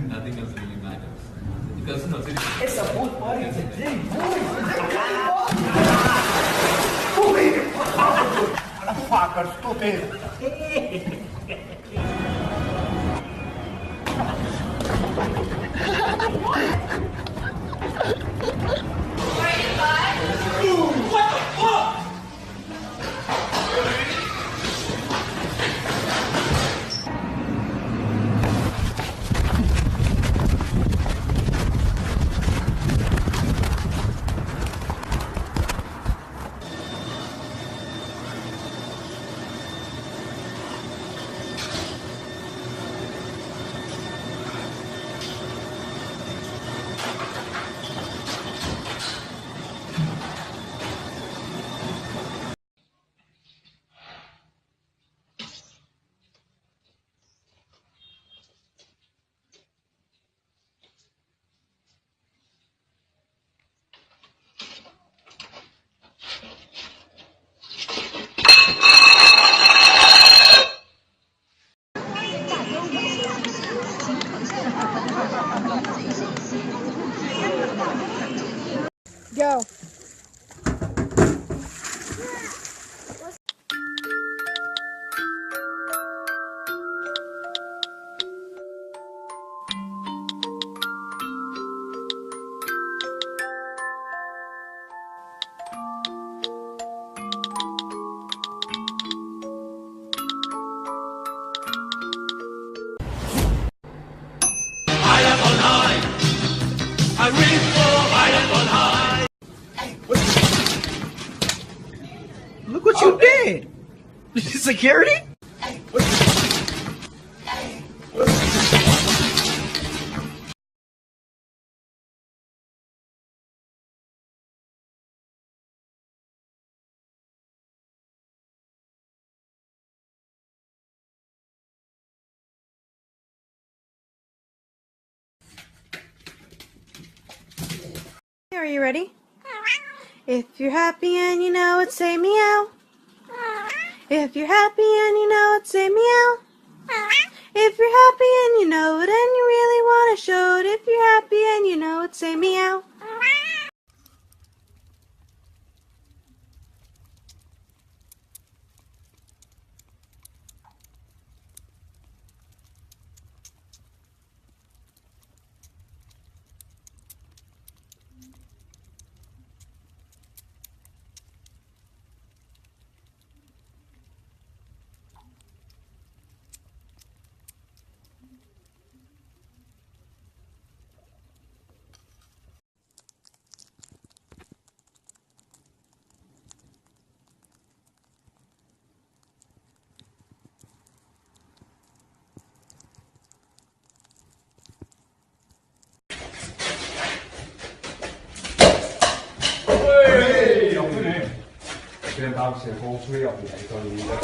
Nothing else really matters. Because no, seriously. It's a boat party today, boys. Motherfucker, stupid. Go. Look what you did. Security? Are you ready? If you're happy and you know it, say meow. If you're happy and you know it, say meow. If you're happy and you know it and you really want to show it, if you're happy and you know it, say meow. 그냥 다음 주에 고 수리 없는 거 이거.